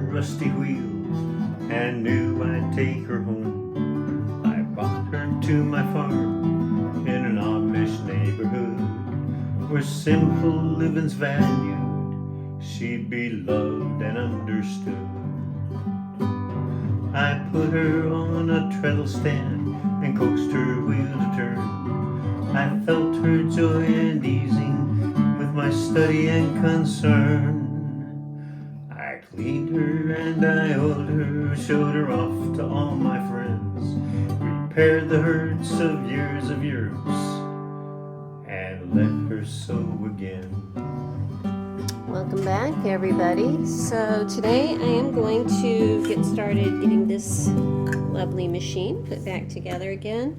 rusty wheels and knew I'd take her home. I brought her to my farm in an Amish neighborhood where simple living's valued. She'd be loved and understood. I put her on a treadle stand and coaxed her wheel to turn. I felt her joy and easing with my study and concern. I cleaned her and I oiled her, showed her off to all my friends, repaired the hurts of years, and let her sew again. Welcome back, everybody. So today I am going to get started getting this lovely machine put back together again.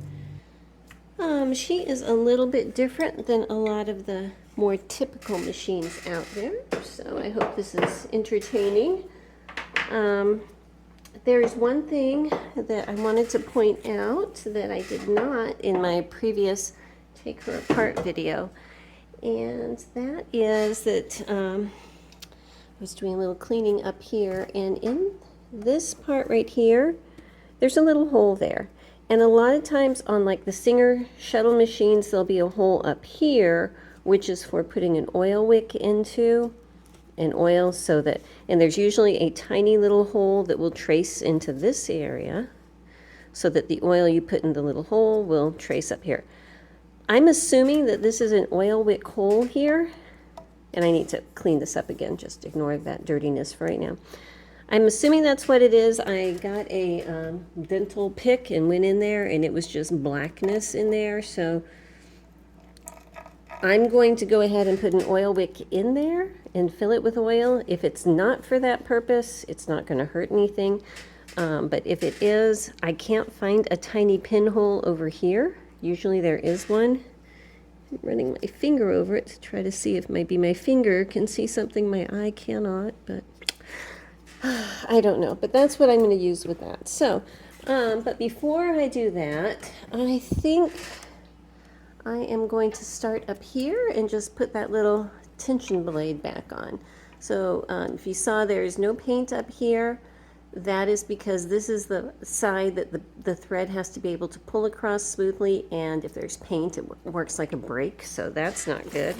She is a little bit different than a lot of the more typical machines out there, so I hope this is entertaining. There's one thing that I wanted to point out that I did not in my previous Take Her Apart video, and that is that I was doing a little cleaning up here, and in this part right here, there's a little hole there. And a lot of times on like the Singer shuttle machines, there'll be a hole up here, which is for putting an oil wick into and oil, so that, and there's usually a tiny little hole that will trace into this area so that the oil you put in the little hole will trace up here. I'm assuming that this is an oil wick hole here, and I need to clean this up again, just ignore that dirtiness for right now. I'm assuming that's what it is. I got a dental pick and went in there, and it was just blackness in there, so I'm going to go ahead and put an oil wick in there and fill it with oil. If it's not for that purpose, it's not going to hurt anything, but if it is, I can't find a tiny pinhole over here. Usually there is one. I'm running my finger over it to try to see if maybe my finger can see something my eye cannot, but I don't know. But that's what I'm going to use with that. So, but before I do that, I think I am going to start up here and just put that little tension blade back on. So if you saw, there is no paint up here. That is because this is the side that the thread has to be able to pull across smoothly, and if there's paint, it works like a brake, so that's not good.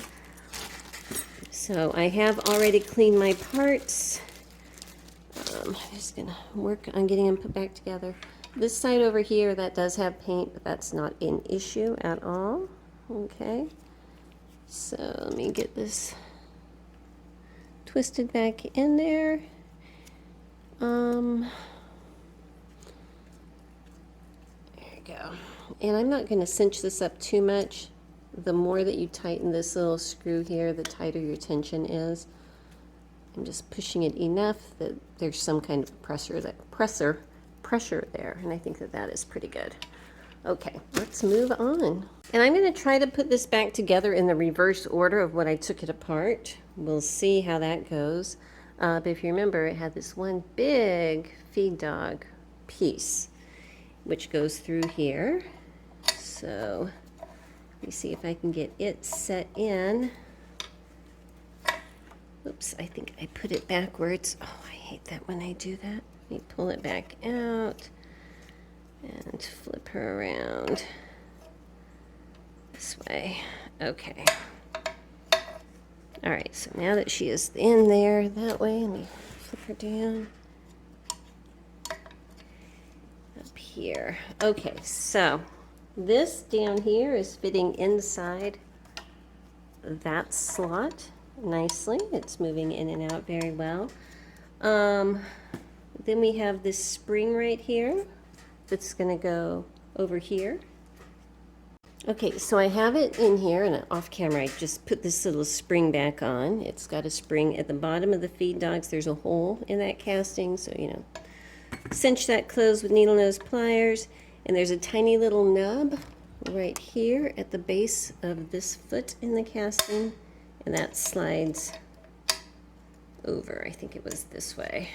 So I have already cleaned my parts. I'm just gonna work on getting them put back together. This side over here, that does have paint, but that's not an issue at all. Okay, so let me get this twisted back in there. There you go. And I'm not going to cinch this up too much. The more that you tighten this little screw here, the tighter your tension is. I'm just pushing it enough that there's some kind of pressure there, and I think that that is pretty good. Okay, let's move on. And I'm going to try to put this back together in the reverse order of what I took it apart. We'll see how that goes. But if you remember, it had this one big feed dog piece, which goes through here. So let me see if I can get it set in. Oops, I think I put it backwards. Oh, I hate that when I do that. Let me pull it back out and flip her around this way. Okay. All right, so now that she is in there that way, let me flip her down up here. Okay, so this down here is fitting inside that slot nicely. It's moving in and out very well. Then we have this spring right here that's going to go over here. Okay, so I have it in here, and off camera I just put this little spring back on. It's got a spring at the bottom of the feed dogs. There's a hole in that casting, so cinch that closed with needle nose pliers. And there's a tiny little nub right here at the base of this foot in the casting, and that slides over. I think it was this way.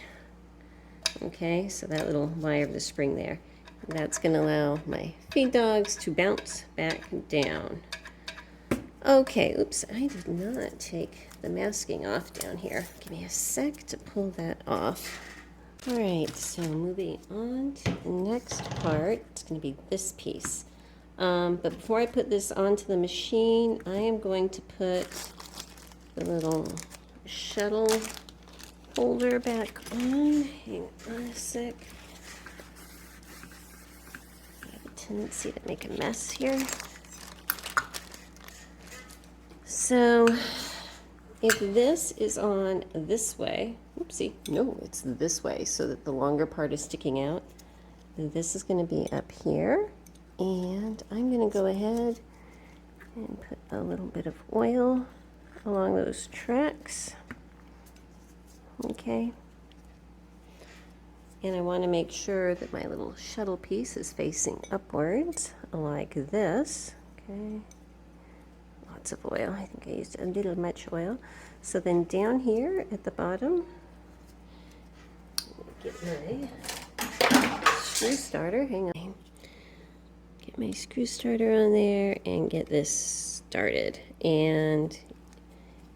Okay, so that little wire of the spring there. That's going to allow my feed dogs to bounce back down. Okay, oops, I did not take the masking off down here. Give me a sec to pull that off. All right, so moving on to the next part, it's going to be this piece. But before I put this onto the machine, I am going to put the little shuttle holder back on. Hang on a sec. I have a tendency to make a mess here. So if this is on this way, oopsie, no, it's this way so that the longer part is sticking out. This is going to be up here. And I'm going to go ahead and put a little bit of oil along those tracks. Okay. And I want to make sure that my little shuttle piece is facing upwards like this. Okay. Lots of oil. I think I used a little much oil. So then down here at the bottom, get my screw starter. Hang on. Get my screw starter on there and get this started. And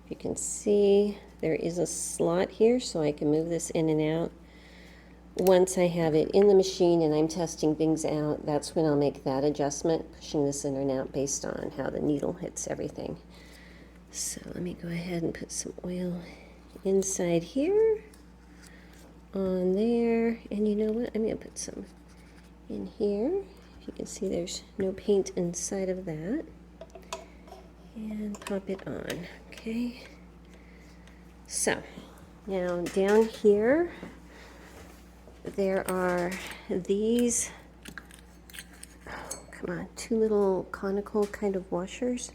you can see there is a slot here so I can move this in and out. Once I have it in the machine and I'm testing things out, that's when I'll make that adjustment, pushing this in and out based on how the needle hits everything. So let me go ahead and put some oil inside here, on there, and you know what, I'm going to put some in here. You can see there's no paint inside of that. And pop it on, okay? So, now down here, there are these, two little conical kind of washers.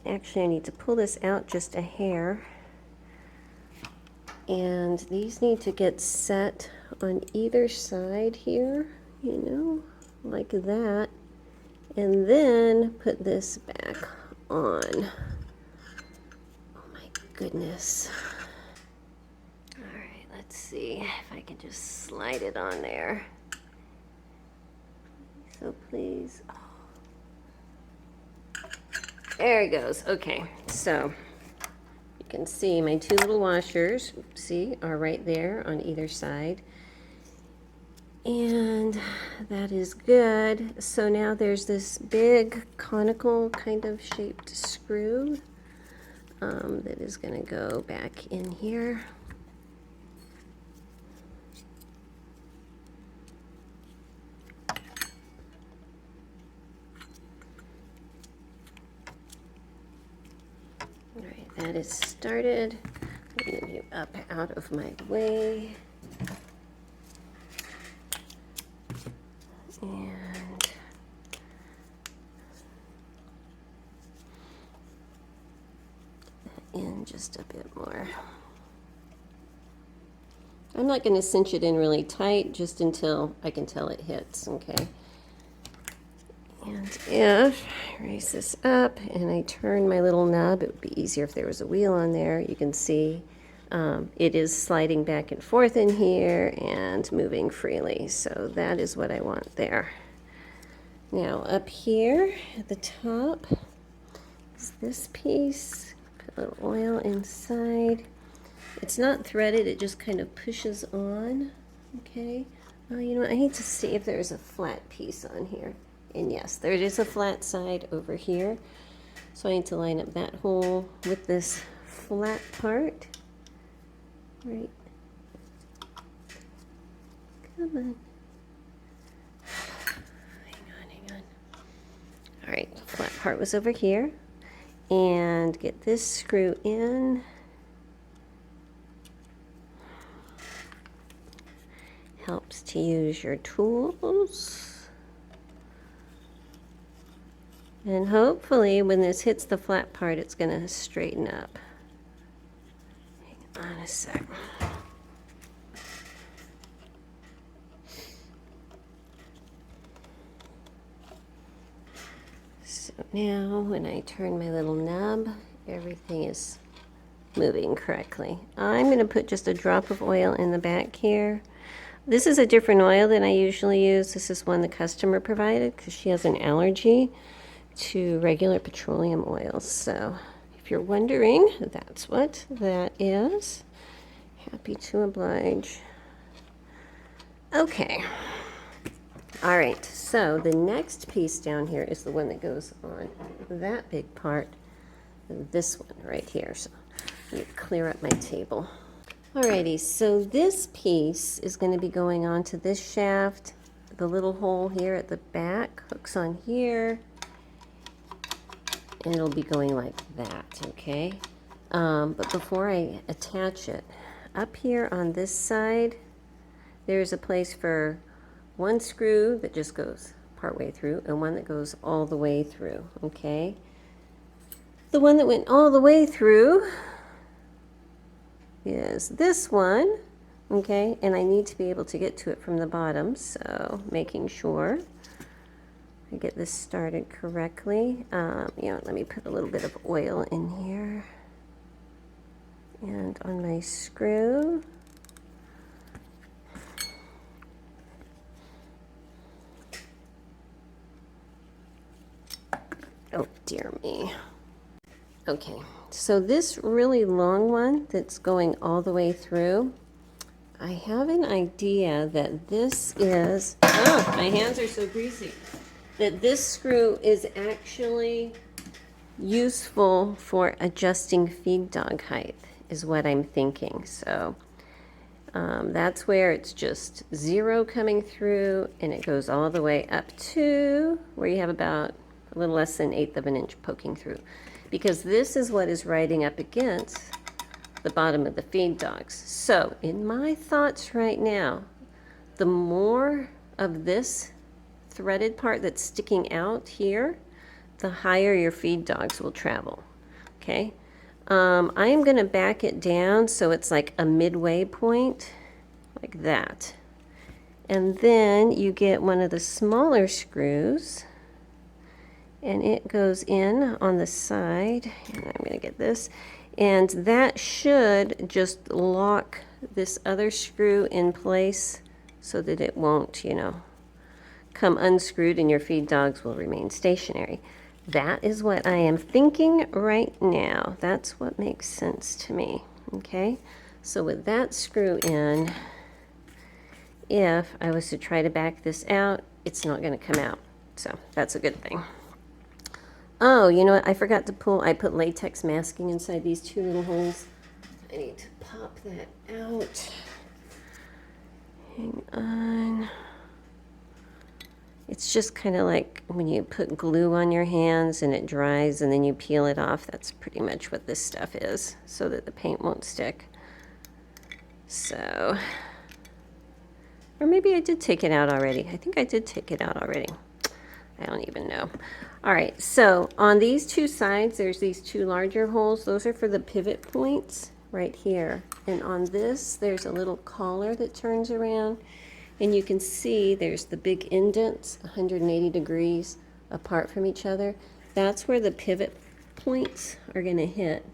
Actually, I need to pull this out just a hair. And these need to get set on either side here, you know, like that, and then put this back on. Oh my goodness. All right, let's see if I can just slide it on there. So please. Oh. There it goes. Okay, so you can see my two little washers, see, are right there on either side. And that is good. So now there's this big conical kind of shaped screw that is going to go back in here. All right, that is started. I'm going to move you up out of my way. And in just a bit more. I'm not going to cinch it in really tight just until I can tell it hits, okay? And if I raise this up and I turn my little knob, it would be easier if there was a wheel on there. You can see it is sliding back and forth in here and moving freely. So that is what I want there. Now up here at the top is this piece. Put a little oil inside. It's not threaded, it just kind of pushes on. Okay. Oh, you know what? I need to see if there's a flat piece on here. And yes, there is a flat side over here. So I need to line up that hole with this flat part. Right. Come on. Hang on. All right, the flat part was over here. And get this screw in. Helps to use your tools. And hopefully when this hits the flat part, it's going to straighten up. Hang on a sec. So now when I turn my little knob, everything is moving correctly. I'm going to put just a drop of oil in the back here. This is a different oil than I usually use. This is one the customer provided because she has an allergy to regular petroleum oils. So if you're wondering, that's what that is. Happy to oblige. Okay. All right, so the next piece down here is the one that goes on that big part, this one right here. So let me clear up my table. Alrighty, so this piece is going to be going on to this shaft. The little hole here at the back hooks on here, and it'll be going like that, okay? But before I attach it, up here on this side, there's a place for one screw that just goes partway through and one that goes all the way through, okay? The one that went all the way through is this one, okay? And I need to be able to get to it from the bottom, so making sure I get this started correctly. Let me put a little bit of oil in here. And on my screw, oh dear me. Okay, so this really long one that's going all the way through, I have an idea that this is, oh, my hands are so greasy, that this screw is actually useful for adjusting feed dog height, is what I'm thinking. So that's where it's just 0 coming through, and it goes all the way up to where you have about a little less than 1/8 of an inch poking through. Because this is what is riding up against the bottom of the feed dogs. So in my thoughts right now, the more of this threaded part that's sticking out here, the higher your feed dogs will travel, okay? I am going to back it down so it's like a midway point, like that. And then you get one of the smaller screws, and it goes in on the side, and I'm going to get this, and that should just lock this other screw in place so that it won't, come unscrewed and your feed dogs will remain stationary. That is what I am thinking right now. That's what makes sense to me, okay? So with that screw in, if I was to try to back this out, it's not going to come out. So that's a good thing. Oh, you know what? I forgot to pull. I put latex masking inside these 2 little holes. I need to pop that out. Hang on. It's just kind of like when you put glue on your hands and it dries and then you peel it off. That's pretty much what this stuff is, so that the paint won't stick. So, or maybe I did take it out already. I think I did take it out already. I don't even know. All right, so on these 2 sides, there's these 2 larger holes. Those are for the pivot points right here. And on this, there's a little collar that turns around. And you can see there's the big indents, 180 degrees apart from each other. That's where the pivot points are going to hit.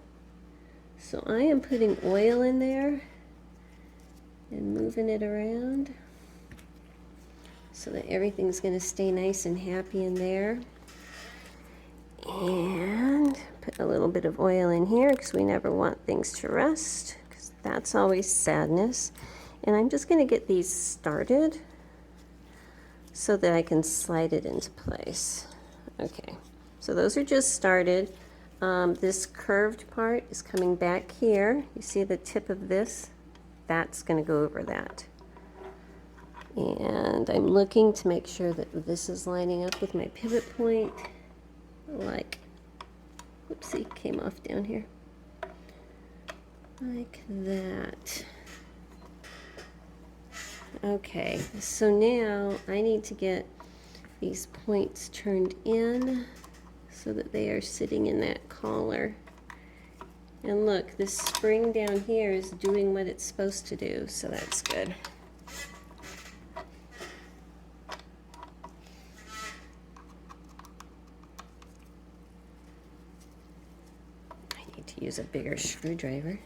So I am putting oil in there and moving it around so that everything's going to stay nice and happy in there. And put a little bit of oil in here because we never want things to rust, because that's always sadness. And I'm just going to get these started so that I can slide it into place. Okay, so those are just started. This curved part is coming back here. You see the tip of this? That's going to go over that. And I'm looking to make sure that this is lining up with my pivot point. Like, whoopsie, came off down here. Like that. Okay, so now I need to get these points turned in so that they are sitting in that collar. And look, this spring down here is doing what it's supposed to do, so that's good. I need to use a bigger screwdriver.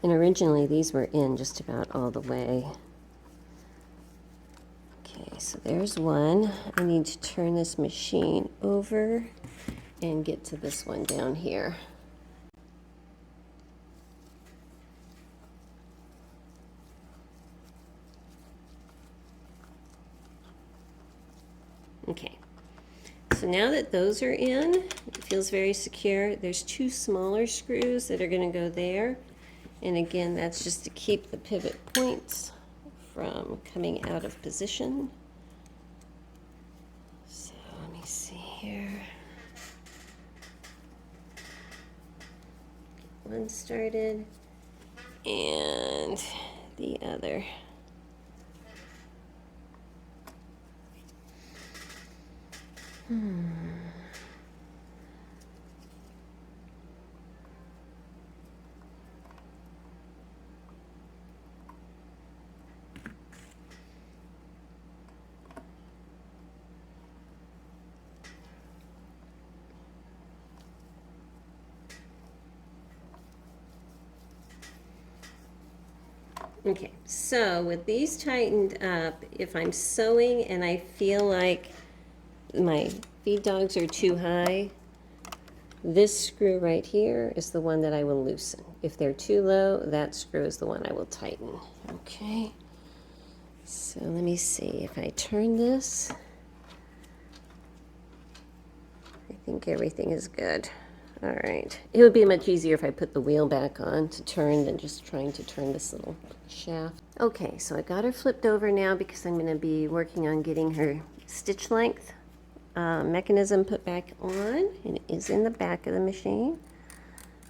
And originally these were in just about all the way. Okay, so there's one. I need to turn this machine over and get to this one down here. Okay, so now that those are in, it feels very secure. There's two smaller screws that are going to go there. And again, that's just to keep the pivot points from coming out of position. So let me see here. Get one started and the other. Okay, so with these tightened up, if I'm sewing and I feel like my feed dogs are too high, this screw right here is the one that I will loosen. If they're too low, that screw is the one I will tighten. Okay, so let me see. If I turn this, I think everything is good. All right. It would be much easier if I put the wheel back on to turn than just trying to turn this little shaft. Okay, so I got her flipped over now because I'm going to be working on getting her stitch length mechanism put back on, and it is in the back of the machine.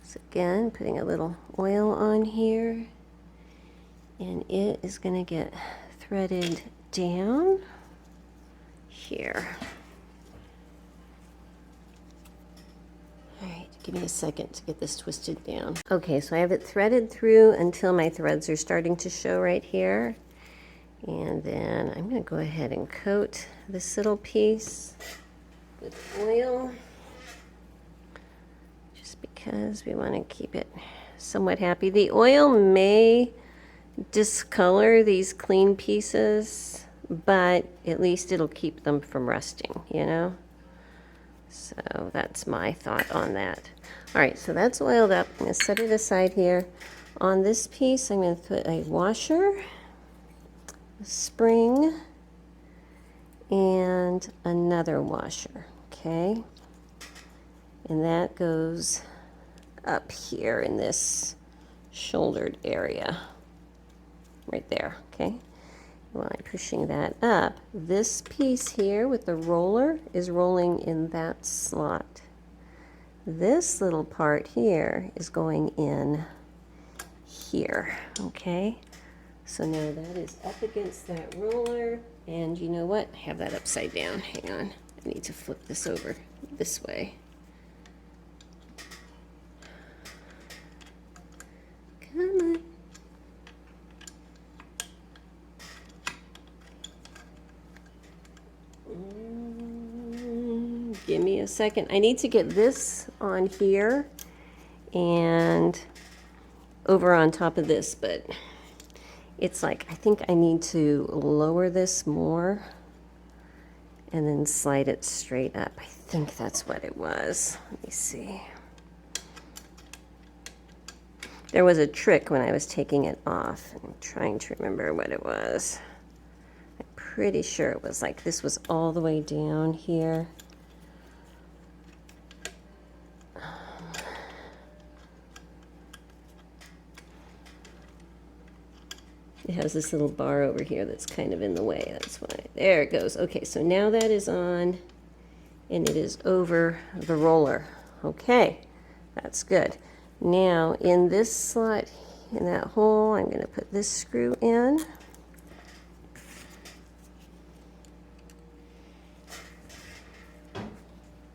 So again, putting a little oil on here, and it is going to get threaded down here. All right, give me a second to get this twisted down. Okay, so I have it threaded through until my threads are starting to show right here. And then I'm going to go ahead and coat this little piece with oil, just because we want to keep it somewhat happy. The oil may discolor these clean pieces, but at least it'll keep them from rusting, you know? So that's my thought on that. All right, so that's oiled up. I'm going to set it aside here. On this piece, I'm going to put a washer, a spring, and another washer, okay? And that goes up here in this shouldered area, right there, okay? While I'm pushing that up, this piece here with the roller is rolling in that slot. This little part here is going in here, okay? So now that is up against that roller, and you know what? I have that upside down. Hang on. I need to flip this over this way. Come on. Give me a second. I need to get this on here and over on top of this, but it's like, I think I need to lower this more and then slide it straight up. I think that's what it was. Let me see. There was a trick when I was taking it off. I'm trying to remember what it was. I'm pretty sure it was like this was all the way down here. It has this little bar over here that's kind of in the way. That's why. There it goes. Okay, so now that is on, and it is over the roller. Okay, that's good. Now, in this slot, in that hole, I'm going to put this screw in.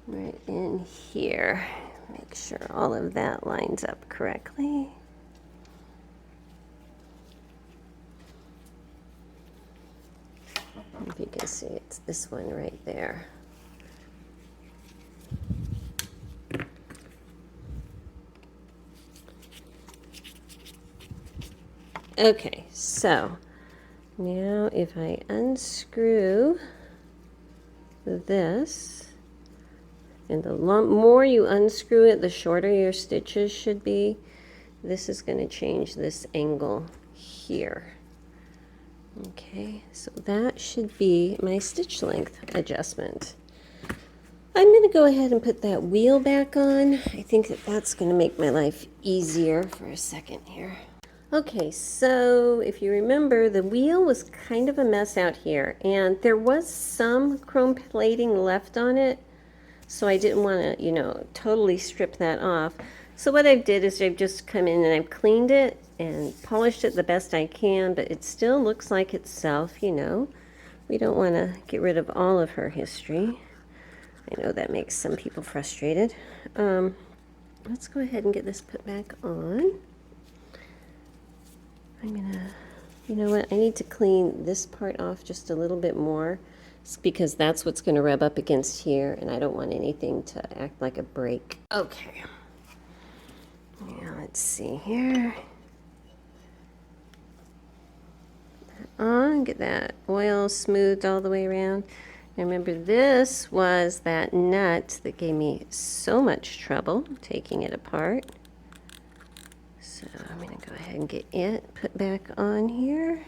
Right in here. Make sure all of that lines up correctly. If you can see, it's this one right there. Okay, so now if I unscrew this, And the more you unscrew it, the shorter your stitches should be. This is going to change this angle here. Okay, so that should be my stitch length adjustment. I'm going to go ahead and put that wheel back on. I think that that's going to make my life easier for a second here. Okay, so if you remember, the wheel was kind of a mess out here, and there was some chrome plating left on it. So I didn't want to, you know, totally strip that off. So what I did is I've just come in and I've cleaned it and polished it the best I can, but it still looks like itself, you know. We don't want to get rid of all of her history. I know that makes some people frustrated. Let's go ahead and get this put back on. I'm gonna, you know what, I need to clean this part off just a little bit more, because that's what's going to rub up against here, and I don't want anything to act like a break. Okay. Now let's see here. On, get that oil smoothed all the way around. Now remember, this was that nut that gave me so much trouble taking it apart. So I'm going to go ahead and get it put back on here.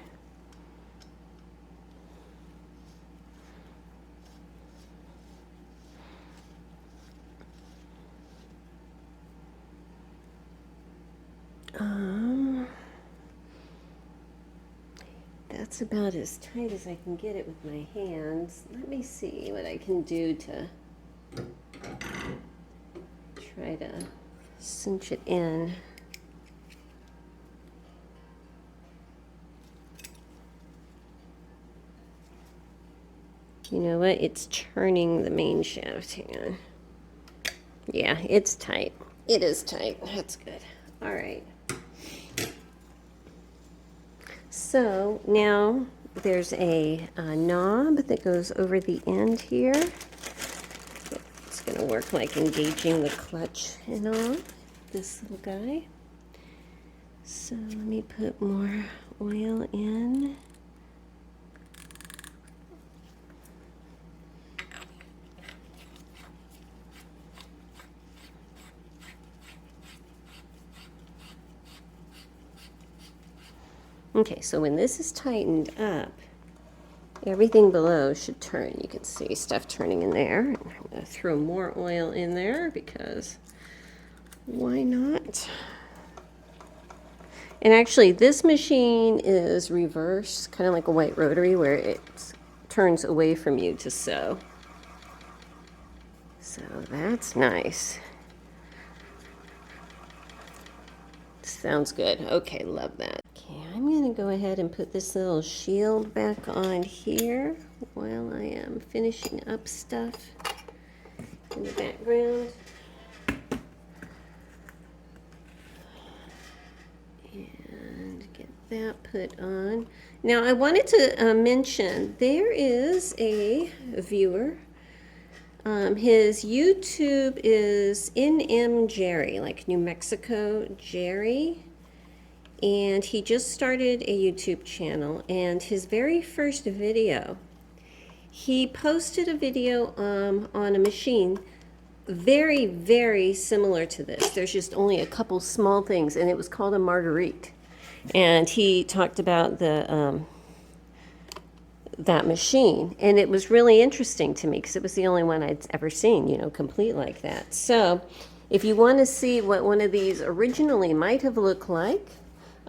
That's about as tight as I can get it with my hands. Let me see what I can do to try to cinch it in. You know what? It's turning the main shaft. Hang on. Yeah, it's tight. It is tight. That's good. All right. So now there's a knob that goes over the end here. It's going to work like engaging the clutch and all, this little guy. So let me put more oil in. Okay, so when this is tightened up, everything below should turn. You can see stuff turning in there. I'm going to throw more oil in there because why not? And actually, this machine is reverse, kind of like a white rotary, where it turns away from you to sew. So that's nice. Sounds good. Okay, love that. Okay, I'm going to go ahead and put this little shield back on here while I am finishing up stuff in the background. And get that put on. Now I wanted to mention there is a viewer. His YouTube is 𝐿𝐿, like New Mexico Jerry. And he just started a YouTube channel, and his very first video, he posted a video on a machine very, very similar to this. There's just only a couple small things, and it was called a Marguerite. And he talked about the that machine, and it was really interesting to me because it was the only one I'd ever seen, you know, complete like that. So if you want to see what one of these originally might have looked like,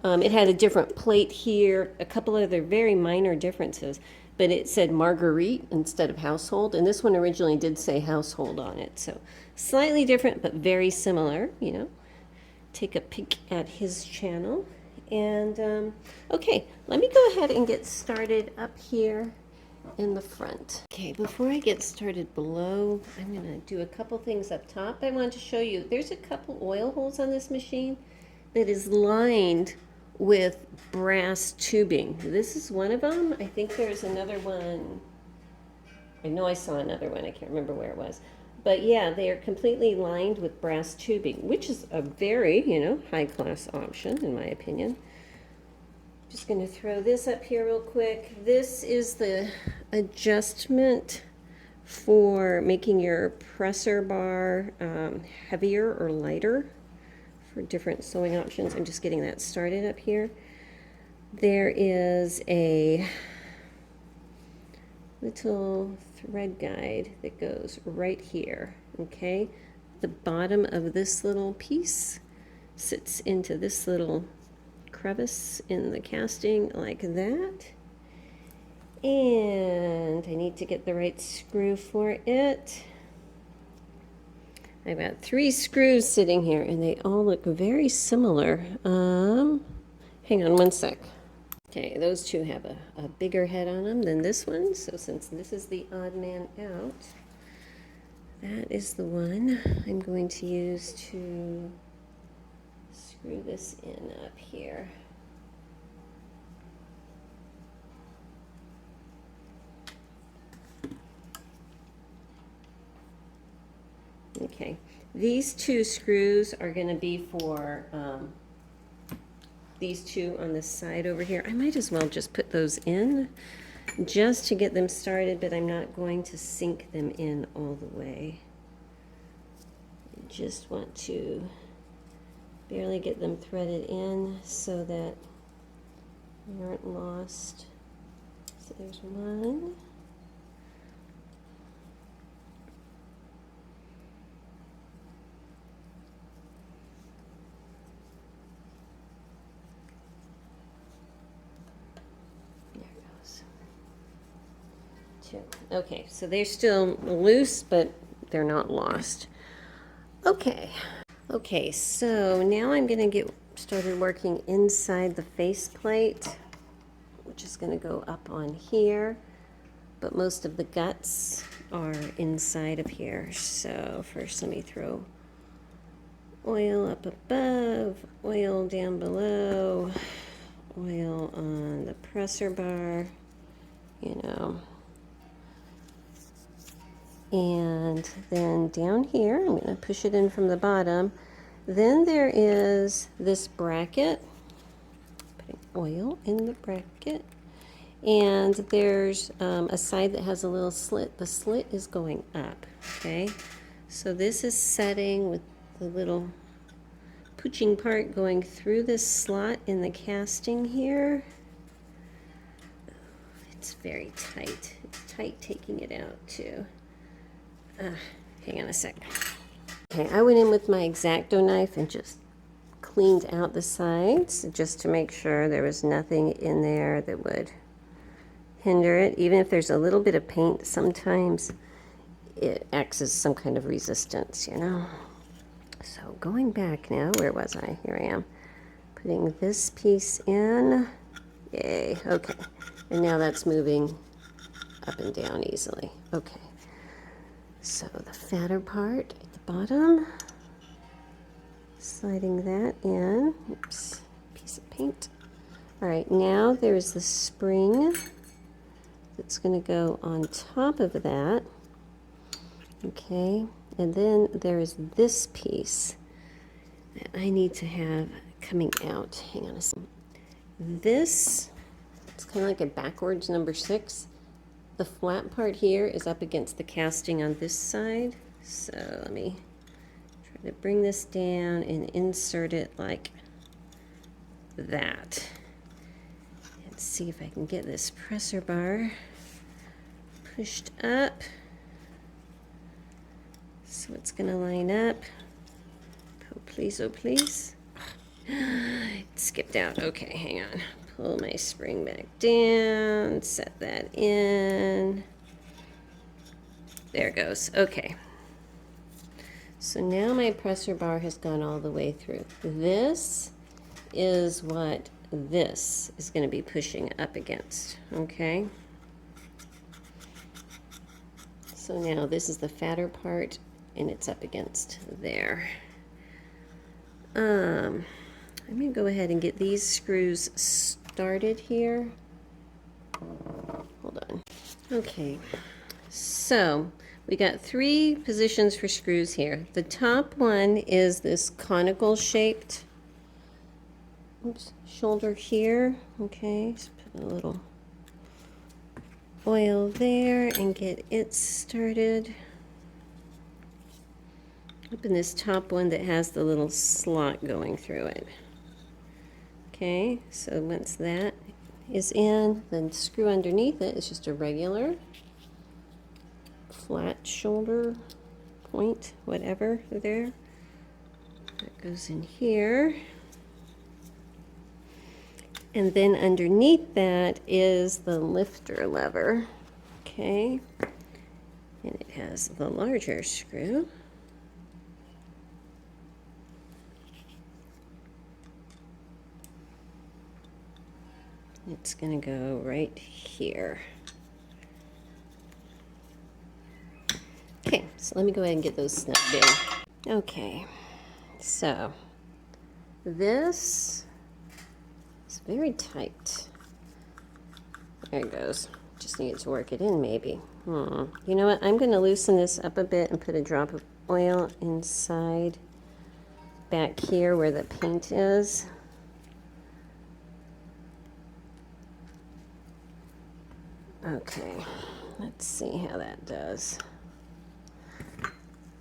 it had a different plate here, a couple other very minor differences, but it said Marguerite instead of household, and this one originally did say household on it. So slightly different, but very similar, you know. Take a peek at his channel. And okay, let me go ahead and get started up here in the front. Okay, before I get started below, I'm going to do a couple things up top. I want to show you, there's a couple oil holes on this machine that is lined with brass tubing. This is one of them. I think there's another one. I know I saw another one. I can't remember where it was. But yeah, they are completely lined with brass tubing, which is a very, you know, high-class option, in my opinion. Just going to throw this up here real quick. This is the adjustment for making your presser bar heavier or lighter for different sewing options. I'm just getting that started up here. There is a little thread guide that goes right here, okay? The bottom of this little piece sits into this little crevice in the casting like that. And I need to get the right screw for it. I've got 3 screws sitting here and they all look very similar. Hang on one sec. Okay, those 2 have a bigger head on them than this one. So since this is the odd man out, that is the one I'm going to use to screw this in up here. Okay, these 2 screws are going to be for these 2 on the side over here. I might as well just put those in just to get them started, but I'm not going to sink them in all the way. I just want to barely get them threaded in so that they aren't lost. So there's one. Okay, so they're still loose, but they're not lost. Okay, so now I'm going to get started working inside the faceplate, which is going to go up on here, but most of the guts are inside of here. So first let me throw oil up above, oil down below, oil on the presser bar, you know. And then down here, I'm going to push it in from the bottom. Then there is this bracket, putting oil in the bracket. And there's a side that has a little slit. The slit is going up, okay? So this is setting with the little pooching part going through this slot in the casting here. It's very tight. It's tight taking it out too. Hang on a sec. Okay, I went in with my X-Acto knife and just cleaned out the sides just to make sure there was nothing in there that would hinder it. Even if there's a little bit of paint, sometimes it acts as some kind of resistance, you know. So going back now, where was I? Here I am. Putting this piece in. Yay, okay. And now that's moving up and down easily. Okay. So the fatter part at the bottom, sliding that in. Oops, piece of paint. All right, now there's the spring that's going to go on top of that. Okay, and then there is this piece that I need to have coming out. Hang on a second. This, it's kind of like a backwards number 6. The flat part here is up against the casting on this side. So let me try to bring this down and insert it like that. And see if I can get this presser bar pushed up. So it's going to line up. Oh, please, oh, please. It skipped out. Okay, hang on. Pull my spring back down, set that in. There it goes. Okay. So now my presser bar has gone all the way through. This is what this is going to be pushing up against. Okay. So now this is the fatter part, and it's up against there. I'm going to go ahead and get these screws started here. Hold on. Okay, so we got 3 positions for screws here. The top one is this conical shaped shoulder here. Okay, just put a little oil there and get it started. Up in this top one that has the little slot going through it. Okay, so once that is in, then the screw underneath it is just a regular flat shoulder point, whatever there. That goes in here. And then underneath that is the lifter lever. Okay, and it has the larger screw. It's going to go right here. Okay, so let me go ahead and get those snugged in. Okay, so this is very tight. There it goes. Just need to work it in maybe. You know what? I'm going to loosen this up a bit and put a drop of oil inside back here where the paint is. Okay, let's see how that does.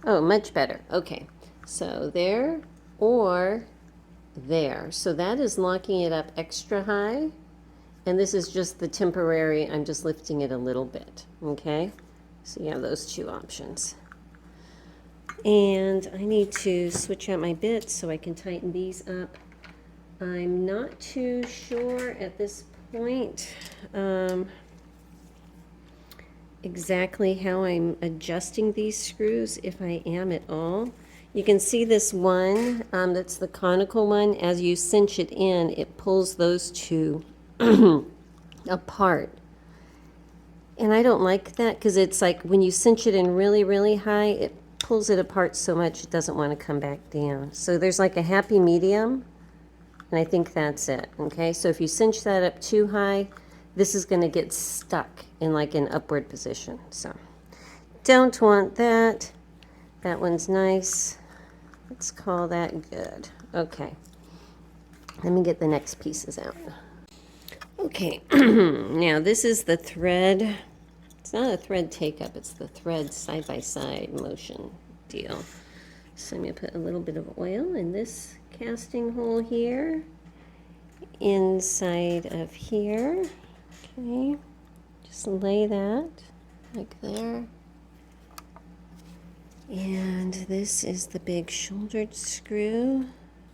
Oh, much better. Okay, so there or there. So that is locking it up extra high, and this is just the temporary, I'm just lifting it a little bit, okay? So you have those two options. And I need to switch out my bits so I can tighten these up. I'm not too sure at this point exactly how I'm adjusting these screws, if I am at all. You can see this one, that's the conical one. As you cinch it in, it pulls those two apart. And I don't like that because it's like when you cinch it in really, really high, it pulls it apart so much it doesn't want to come back down. So there's like a happy medium, and I think that's it, okay? So if you cinch that up too high, this is going to get stuck in like an upward position. So don't want that. That one's nice. Let's call that good. Okay. Let me get the next pieces out. Okay. Now this is the thread. It's not a thread take-up. It's the thread side-by-side motion deal. So I'm going to put a little bit of oil in this casting hole here. Inside of here. Okay, just lay that like there. And this is the big shouldered screw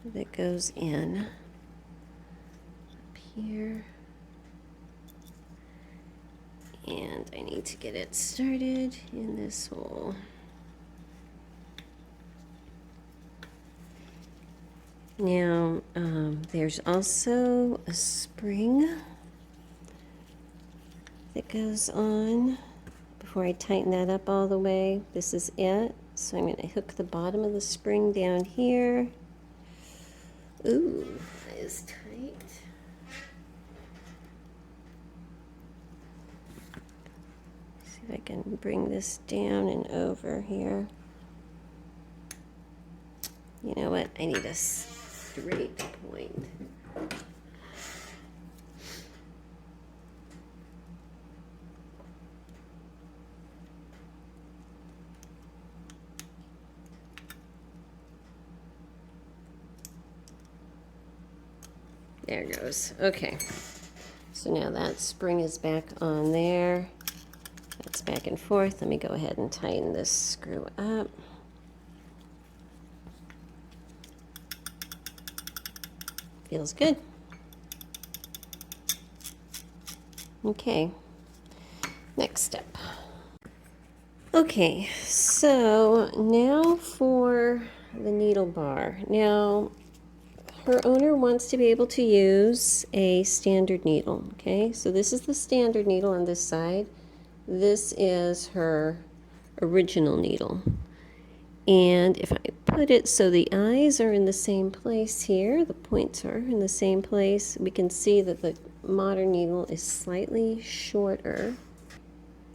that goes in up here. And I need to get it started in this hole. Now, there's also a spring that goes on before I tighten that up all the way. This is it. So I'm going to hook the bottom of the spring down here. Ooh, that is tight. See if I can bring this down and over here. You know what? I need a straight point. There it goes. Okay. So now that spring is back on there. That's back and forth. Let me go ahead and tighten this screw up. Feels good. Okay. Next step. Okay, so now for the needle bar. Now, her owner wants to be able to use a standard needle, okay? So this is the standard needle on this side. This is her original needle. And if I put it so the eyes are in the same place here, the points are in the same place, we can see that the modern needle is slightly shorter.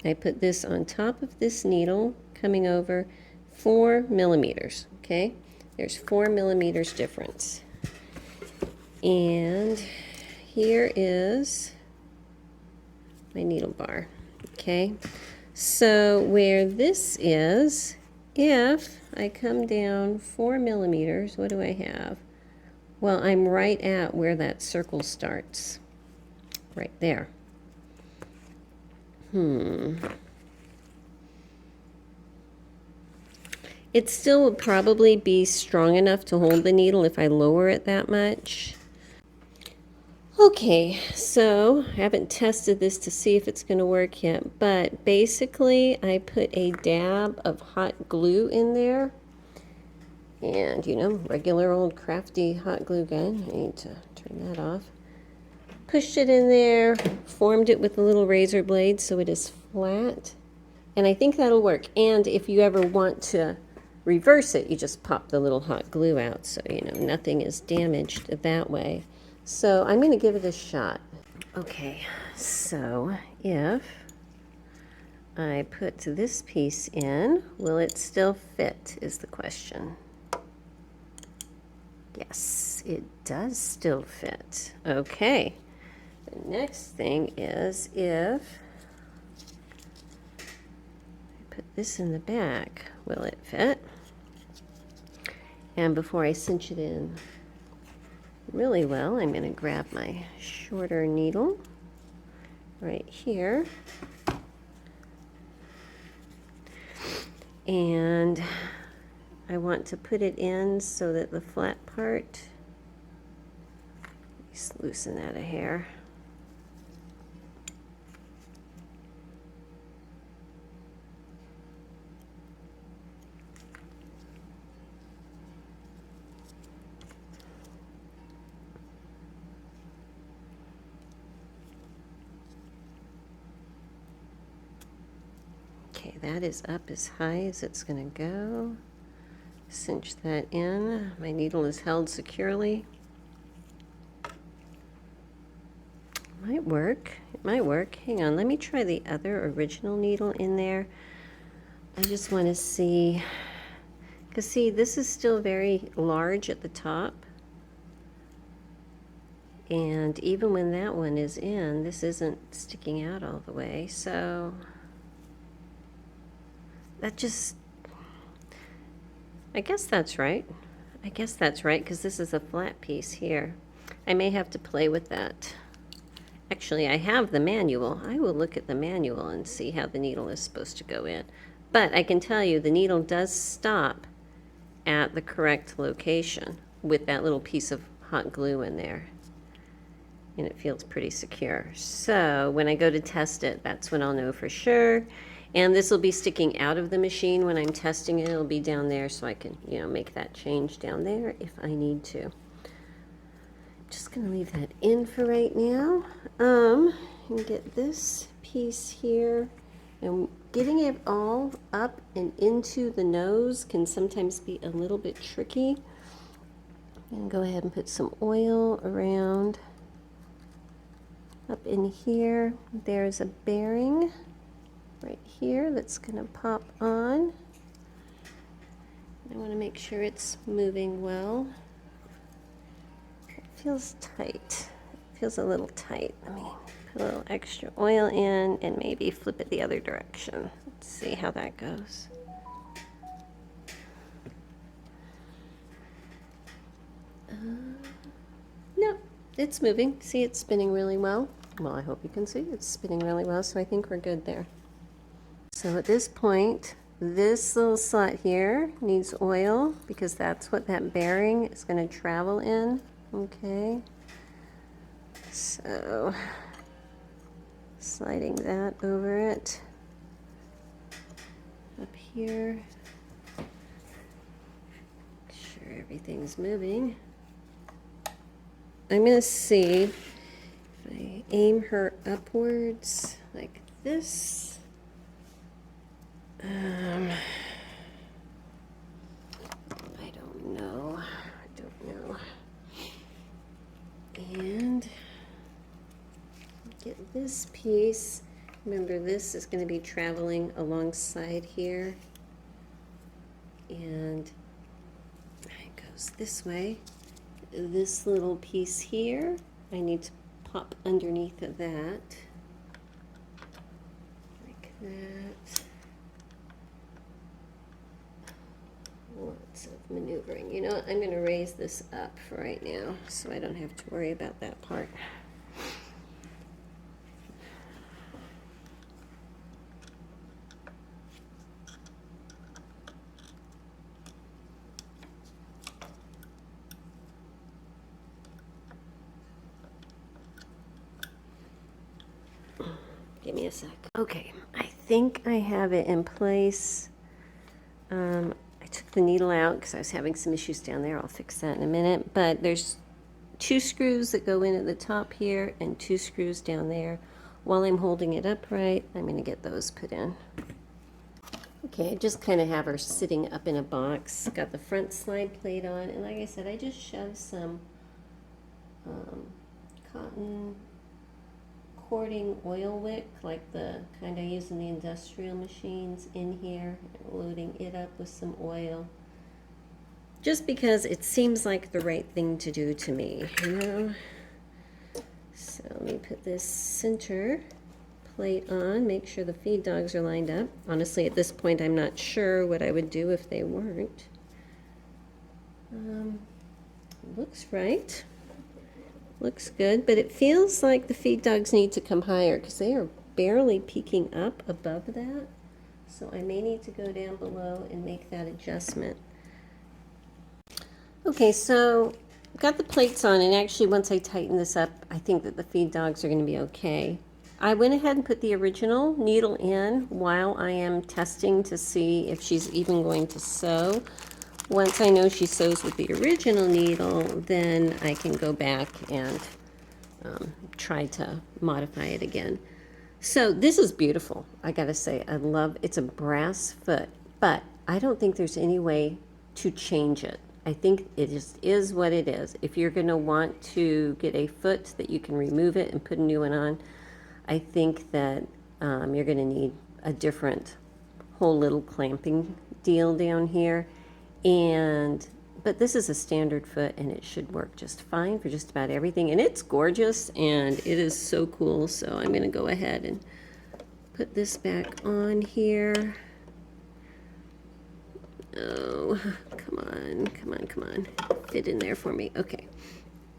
I put this on top of this needle, coming over 4 millimeters, okay? There's 4 millimeters difference. And here is my needle bar. Okay, so where this is, if I come down 4 millimeters, what do I have? Well, I'm right at where that circle starts, right there. It still would probably be strong enough to hold the needle if I lower it that much. Okay, so I haven't tested this to see if it's going to work yet, but basically I put a dab of hot glue in there. And, you know, regular old crafty hot glue gun. I need to turn that off. Pushed it in there, formed it with a little razor blade so it is flat. And I think that'll work. And if you ever want to reverse it, you just pop the little hot glue out so, you know, nothing is damaged that way. So I'm going to give it a shot. Okay, so if I put this piece in, will it still fit is the question. Yes, it does still fit. Okay, the next thing is if I put this in the back, will it fit? And before I cinch it in really well, I'm going to grab my shorter needle right here. And I want to put it in so that the flat part, just loosen that a hair. Okay, that is up as high as it's going to go. Cinch that in. My needle is held securely. Might work. It might work. Hang on, let me try the other original needle in there. I just want to see, because see, this is still very large at the top. And even when that one is in, this isn't sticking out all the way. So that just, I guess that's right. I guess that's right, because this is a flat piece here. I may have to play with that. Actually, I have the manual. I will look at the manual and see how the needle is supposed to go in. But I can tell you the needle does stop at the correct location with that little piece of hot glue in there. And it feels pretty secure. So when I go to test it, that's when I'll know for sure. And this will be sticking out of the machine when I'm testing it. It'll be down there so I can, you know, make that change down there if I need to. Just gonna leave that in for right now. And get this piece here. And getting it all up and into the nose can sometimes be a little bit tricky. I'm gonna go ahead and put some oil around up in here. There's a bearing right here that's gonna pop on. I want to make sure it's moving well. It feels tight. It feels a little tight. Let me put a little extra oil in and maybe flip it the other direction. Let's see how that goes. No, it's moving. See, it's spinning really well. Well, I hope you can see it's spinning really well, so I think we're good there. So at this point, this little slot here needs oil because that's what that bearing is going to travel in. Okay. So sliding that over it. Up here. Make sure everything's moving. I'm going to see if I aim her upwards like this. I don't know. And get this piece. Remember, this is going to be traveling alongside here. And it goes this way. This little piece here, I need to pop underneath of that. that. Lots of maneuvering. You know what? I'm going to raise this up for right now so I don't have to worry about that part. Give me a sec. Okay, I think I have it in place. I took the needle out because I was having some issues down there. I'll fix that in a minute. But there's 2 screws that go in at the top here and 2 screws down there. While I'm holding it upright, I'm going to get those put in. Okay, I just kind of have her sitting up in a box. Got the front slide plate on, and like I said, I just shoved some cotton cording oil wick, like the kind I use in the industrial machines, in here, loading it up with some oil. Just because it seems like the right thing to do to me, you know? So let me put this center plate on, make sure the feed dogs are lined up. Honestly, at this point, I'm not sure what I would do if they weren't. Looks right. Looks good, but it feels like the feed dogs need to come higher because they are barely peeking up above that. So I may need to go down below and make that adjustment. Okay, so got the plates on, and actually once I tighten this up, I think that the feed dogs are going to be okay. I went ahead and put the original needle in while I am testing to see if she's even going to sew. Once I know she sews with the original needle, then I can go back and try to modify it again. So this is beautiful. I gotta say, I love, it's a brass foot, but I don't think there's any way to change it. I think it just is what it is. If you're gonna want to get a foot that you can remove it and put a new one on, I think that you're gonna need a different whole little clamping deal down here. But this is a standard foot, and it should work just fine for just about everything. And it's gorgeous, and it is so cool. So I'm going to go ahead and put this back on here. Oh, come on, come on, come on. Fit in there for me. Okay.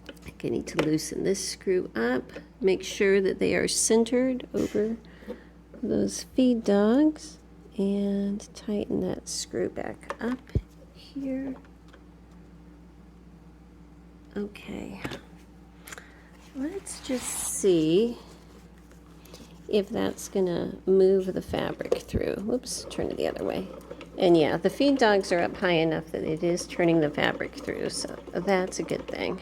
I think I need to loosen this screw up. Make sure that they are centered over those feed dogs. And tighten that screw back up here. Okay, let's just see if that's gonna move the fabric through. Whoops, turn it the other way. And yeah, the feed dogs are up high enough that it is turning the fabric through, so that's a good thing.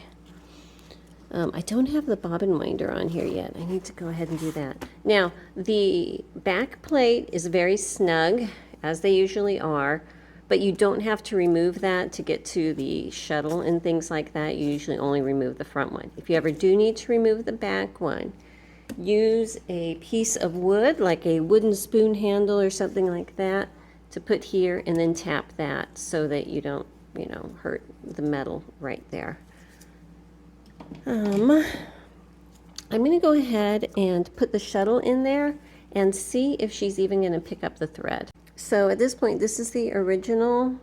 I don't have the bobbin winder on here yet. I need to go ahead and do that. Now, the back plate is very snug, as they usually are, but you don't have to remove that to get to the shuttle and things like that. You usually only remove the front one. If you ever do need to remove the back one, use a piece of wood, like a wooden spoon handle or something like that, to put here, and then tap that so that you don't, you know, hurt the metal right there. I'm going to go ahead and put the shuttle in there and see if she's even going to pick up the thread. So at this point, this is the original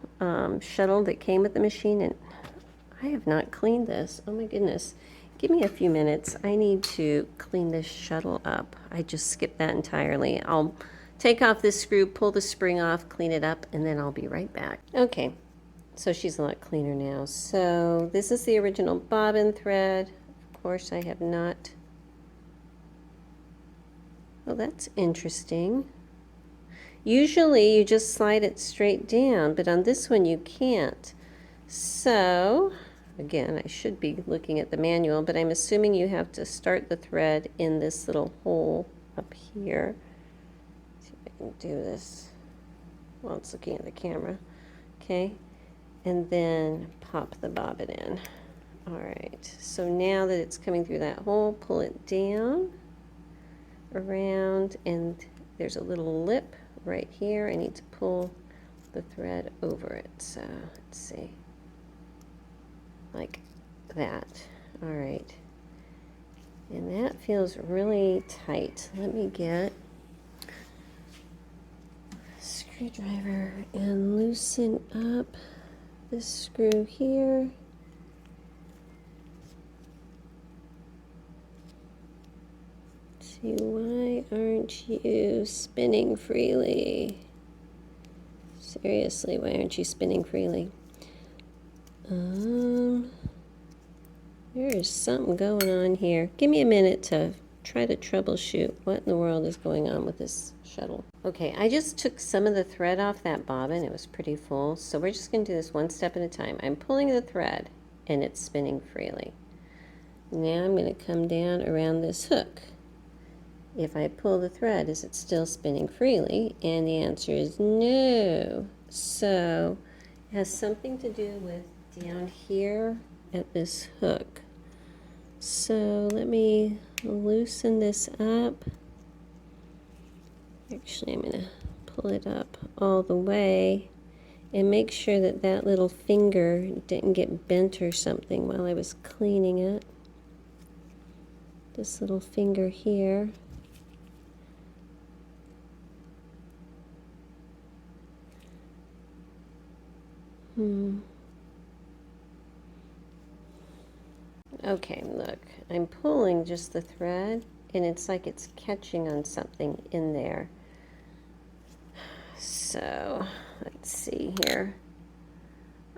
shuttle that came with the machine, and I have not cleaned this. Oh my goodness. Give me a few minutes. I need to clean this shuttle up. I just skipped that entirely. I'll take off this screw, pull the spring off, clean it up, and then I'll be right back. Okay. So she's a lot cleaner now. So this is the original bobbin thread. Of course, I have not. Well, that's interesting. Usually you just slide it straight down, but on this one you can't. So, again, I should be looking at the manual, but I'm assuming you have to start the thread in this little hole up here. Let's see if I can do this while it's looking at the camera. Okay. And then pop the bobbin in. All right, so now that it's coming through that hole, pull it down, around, and there's a little lip right here. I need to pull the thread over it. So let's see, like that. All right, and that feels really tight. Let me get screwdriver and loosen up this screw here. See, why aren't you spinning freely? Seriously, why aren't you spinning freely? There is something going on here. Give me a minute to try to troubleshoot what in the world is going on with this shuttle. Okay, I just took some of the thread off that bobbin. It was pretty full, so we're just going to do this one step at a time. I'm pulling the thread, and it's spinning freely. Now I'm going to come down around this hook. If I pull the thread, is it still spinning freely? And the answer is no. So it has something to do with down here at this hook. So let me loosen this up. Actually, I'm going to pull it up all the way and make sure that that little finger didn't get bent or something while I was cleaning it. This little finger here. Okay, look, I'm pulling just the thread, and it's like it's catching on something in there. So, let's see here.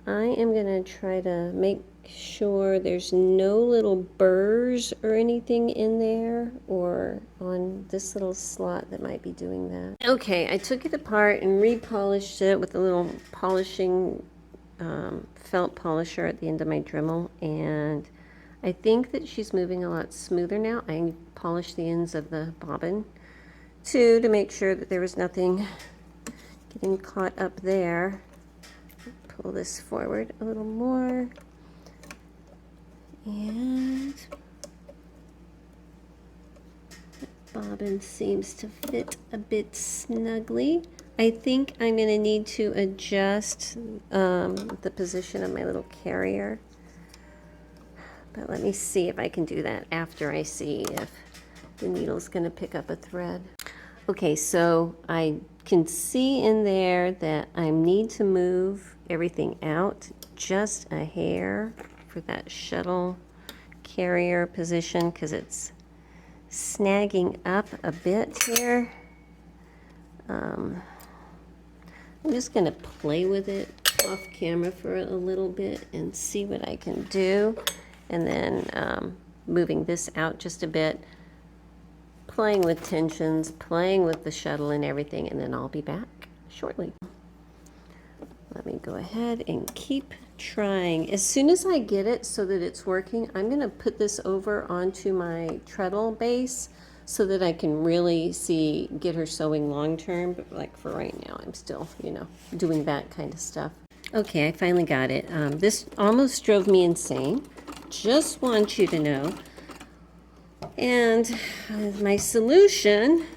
I am going to try to make sure there's no little burrs or anything in there or on this little slot that might be doing that. Okay, I took it apart and repolished it with a little polishing felt polisher at the end of my Dremel, and I think that she's moving a lot smoother now. I polished the ends of the bobbin too to make sure that there was nothing getting caught up there. Pull this forward a little more, and the bobbin seems to fit a bit snugly. I think I'm going to need to adjust the position of my little carrier. But let me see if I can do that after I see if the needle's going to pick up a thread. Okay, so I can see in there that I need to move everything out just a hair for that shuttle carrier position because it's snagging up a bit here. I'm just going to play with it off camera for a little bit and see what I can do. And then moving this out just a bit, playing with tensions, playing with the shuttle and everything, and then I'll be back shortly. Let me go ahead and keep trying. As soon as I get it so that it's working, I'm going to put this over onto my treadle base so that I can really get her sewing long term. But like for right now, I'm still, doing that kind of stuff. Okay, I finally got it. This almost drove me insane. Just want you to know. And my solution,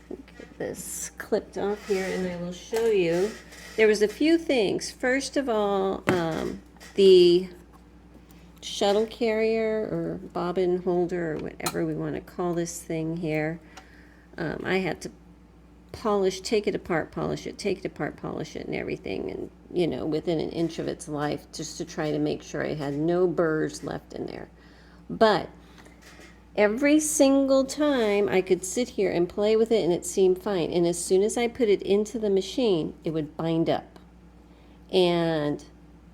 get this clipped off here and I will show you. There was a few things. First of all, the shuttle carrier or bobbin holder or whatever we want to call this thing here, I had to take it apart, polish it, take it apart, polish it and everything, and within an inch of its life, just to try to make sure I had no burrs left in there. But every single time I could sit here and play with it and it seemed fine, and as soon as I put it into the machine, it would bind up. And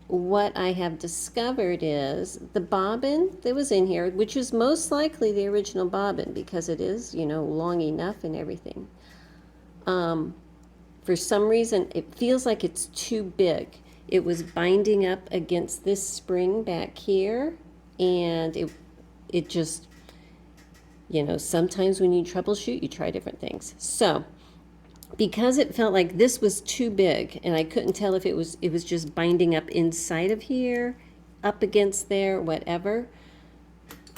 what I have discovered is the bobbin that was in here, which is most likely the original bobbin because it is, long enough and everything. For some reason, it feels like it's too big. It was binding up against this spring back here, and it just, sometimes when you troubleshoot, you try different things. So because it felt like this was too big and I couldn't tell if it was just binding up inside of here, up against there, whatever,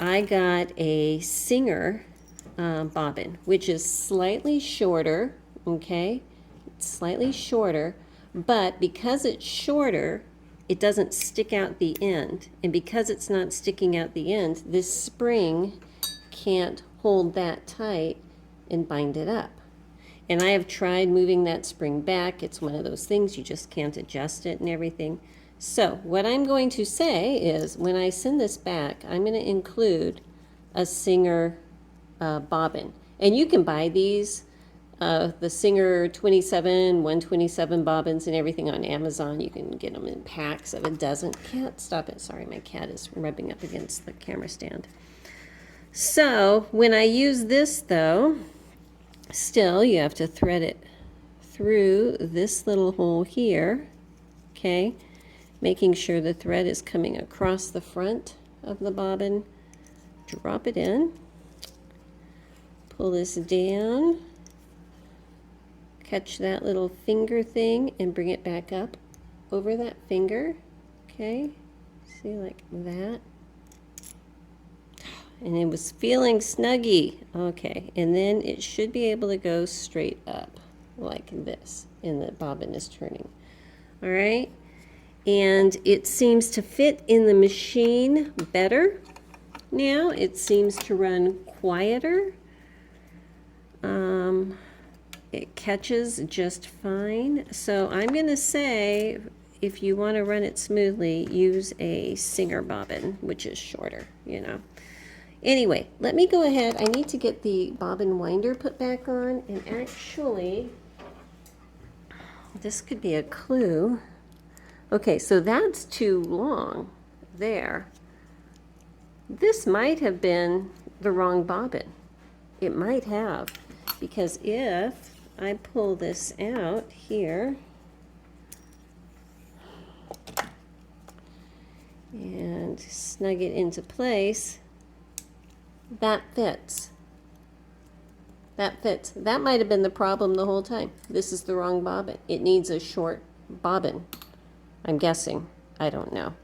I got a Singer bobbin, which is slightly shorter, okay? It's slightly shorter, but because it's shorter, it doesn't stick out the end. And because it's not sticking out the end, this spring can't hold that tight and bind it up. And I have tried moving that spring back. It's one of those things, you just can't adjust it and everything. So what I'm going to say is when I send this back, I'm going to include a Singer bobbin. And you can buy these, the Singer 27, 127 bobbins and everything on Amazon. You can get them in packs of a dozen. Cat, stop it. Sorry, my cat is rubbing up against the camera stand. So when I use this though, still you have to thread it through this little hole here, okay? Making sure the thread is coming across the front of the bobbin. Drop it in, pull this down, catch that little finger thing and bring it back up over that finger, okay? See, like that. And it was feeling snuggy. Okay, and then it should be able to go straight up like this, and the bobbin is turning. All right, and it seems to fit in the machine better now. It seems to run quieter. It catches just fine. So I'm going to say, if you want to run it smoothly, use a Singer bobbin, which is shorter, you know. Anyway, let me go ahead. I need to get the bobbin winder put back on, and actually, this could be a clue. Okay, so that's too long there. This might have been the wrong bobbin. It might have, because if I pull this out here and snug it into place, that fits. That fits. That might have been the problem the whole time. This is the wrong bobbin. It needs a short bobbin. I'm guessing. I don't know.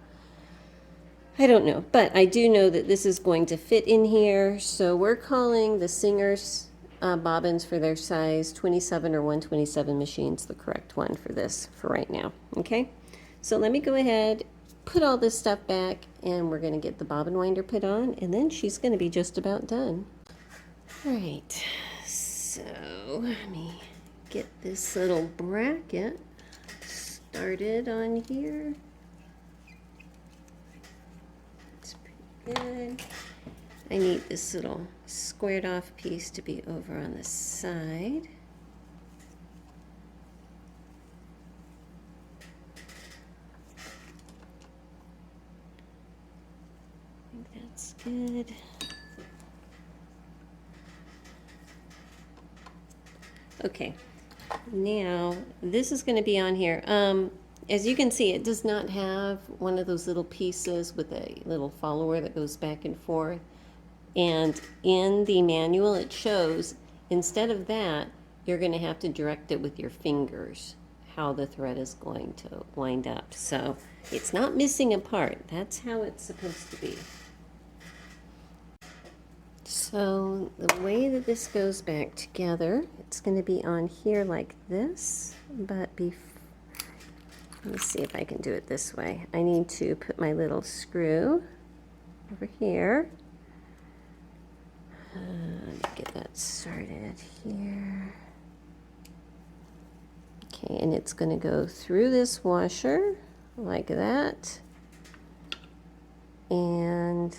I don't know. But I do know that this is going to fit in here. So we're calling the Singer's bobbins for their size 27 or 127 machines the correct one for this for right now. Okay? So let me go ahead, put all this stuff back, and we're going to get the bobbin winder put on, and then she's going to be just about done. All right, so let me get this little bracket started on here. That's pretty good. I need this little squared off piece to be over on the side. That's good. Okay, now this is going to be on here. As you can see, it does not have one of those little pieces with a little follower that goes back and forth. And in the manual, it shows instead of that, you're going to have to direct it with your fingers how the thread is going to wind up. So it's not missing a part. That's how it's supposed to be. So the way that this goes back together, it's going to be on here like this, but let me see if I can do it this way. I need to put my little screw over here. Let me get that started here. Okay, and it's going to go through this washer like that, and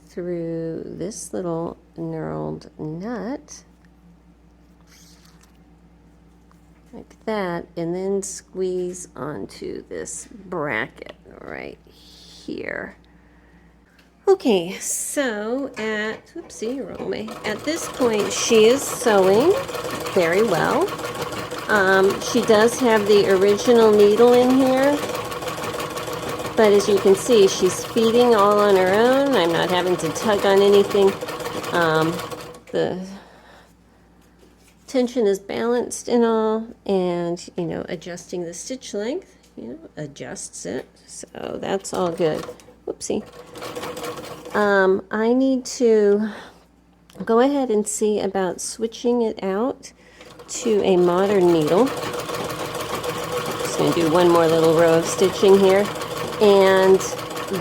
through this little knurled nut like that, and then squeeze onto this bracket right here. Okay, so at this point she is sewing very well. She does have the original needle in here, but as you can see, she's feeding all on her own. I'm not having to tug on anything. The tension is balanced and all, and adjusting the stitch length, adjusts it. So that's all good. Whoopsie. I need to go ahead and see about switching it out to a modern needle. Just going to do one more little row of stitching here, and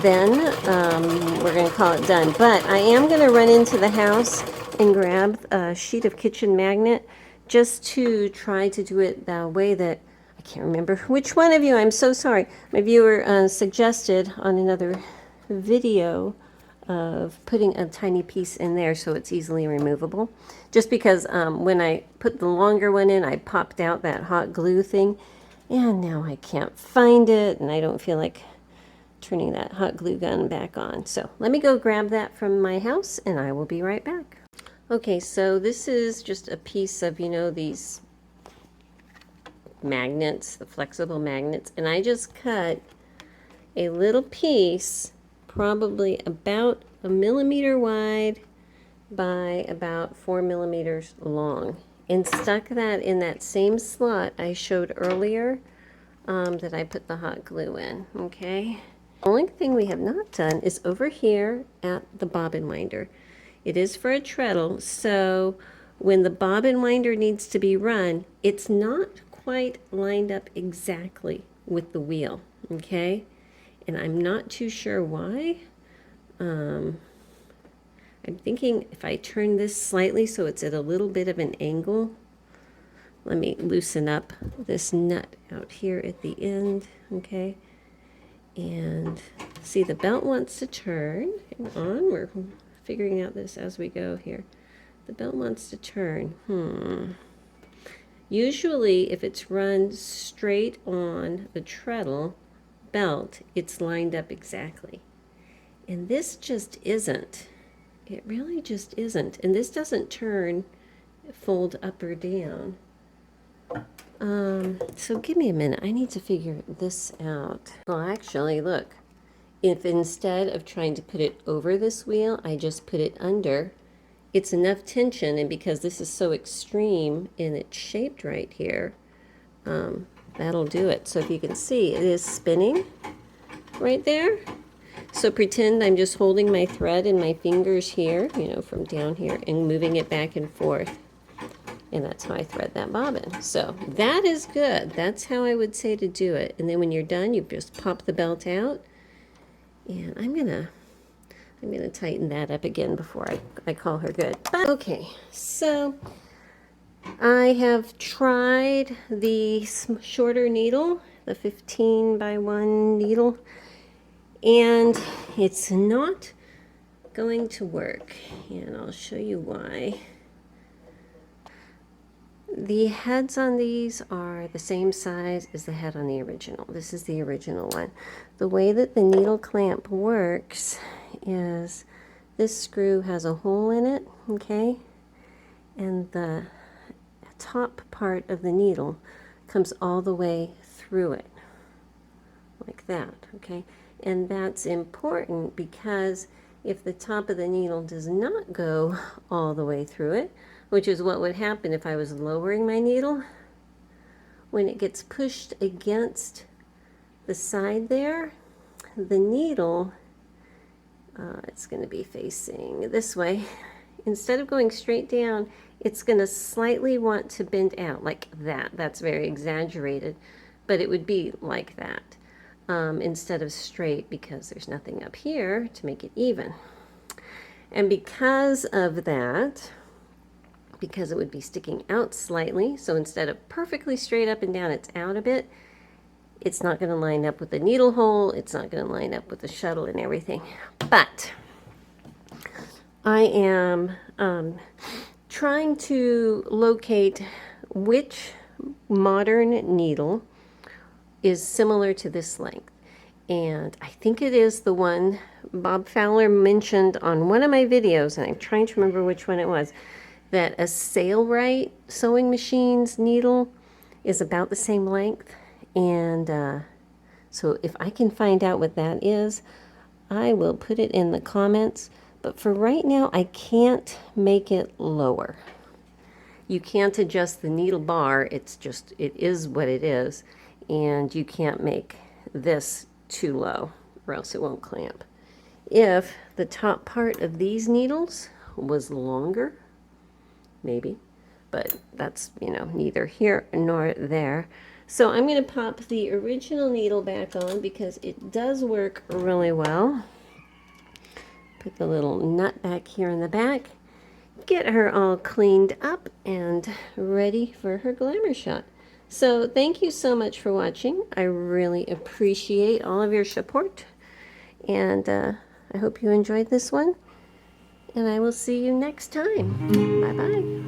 then we're going to call it done. But I am going to run into the house and grab a sheet of kitchen magnet just to try to do it the way that, I can't remember which one of you, I'm so sorry, my viewer suggested on another video of putting a tiny piece in there so it's easily removable. Just because when I put the longer one in, I popped out that hot glue thing, and now I can't find it, and I don't feel like turning that hot glue gun back on. So let me go grab that from my house, and I will be right back. Okay, so this is just a piece of, you know, these magnets, the flexible magnets, and I just cut a little piece, probably about 1 millimeter wide by about 4 millimeters long, and stuck that in that same slot I showed earlier that I put the hot glue in. Okay, the only thing we have not done is over here at the bobbin winder. It is for a treadle, so when the bobbin winder needs to be run, it's not quite lined up exactly with the wheel. Okay, and I'm not too sure why. I'm thinking if I turn this slightly so it's at a little bit of an angle. Let me loosen up this nut out here at the end, okay? And see, the belt wants to turn. Hang on, we're figuring out this as we go here. The belt wants to turn. Usually, if it's run straight on the treadle belt, it's lined up exactly. And this just isn't. It really just isn't. And this doesn't turn, fold up or down. So give me a minute. I need to figure this out. Well, actually, look. If instead of trying to put it over this wheel, I just put it under, it's enough tension, and because this is so extreme and it's shaped right here, that'll do it. So if you can see, it is spinning right there. So pretend I'm just holding my thread in my fingers here, you know, from down here, and moving it back and forth. And that's how I thread that bobbin. So that is good. That's how I would say to do it. And then when you're done, you just pop the belt out. And I'm gonna tighten that up again before I call her good. But, okay, so I have tried the shorter needle, the 15x1 needle, and it's not going to work. And I'll show you why. The heads on these are the same size as the head on the original. This is the original one. The way that the needle clamp works is this screw has a hole in it, okay? And the top part of the needle comes all the way through it, like that, okay? And that's important because if the top of the needle does not go all the way through it, which is what would happen if I was lowering my needle, when it gets pushed against the side there, the needle, it's going to be facing this way. Instead of going straight down, it's going to slightly want to bend out like that. That's very exaggerated, but it would be like that instead of straight, because there's nothing up here to make it even. And because of that, because it would be sticking out slightly, so instead of perfectly straight up and down, it's out a bit, it's not going to line up with the needle hole, it's not going to line up with the shuttle and everything. But I am trying to locate which modern needle is similar to this length. And I think it is the one Bob Fowler mentioned on one of my videos, and I'm trying to remember which one it was, that a 𝐃𝐨𝐬 sewing machine's needle is about the same length. And so if I can find out what that is, I will put it in the comments. But for right now, I can't make it lower. You can't adjust the needle bar. It's just, it is what it is. And you can't make this too low or else it won't clamp. If the top part of these needles was longer, maybe, but that's, you know, neither here nor there. So I'm going to pop the original needle back on because it does work really well. Put the little nut back here in the back. get her all cleaned up and ready for her glamour shot. So thank you so much for watching. I really appreciate all of your support, and I hope you enjoyed this one, and I will see you next time. Bye-bye.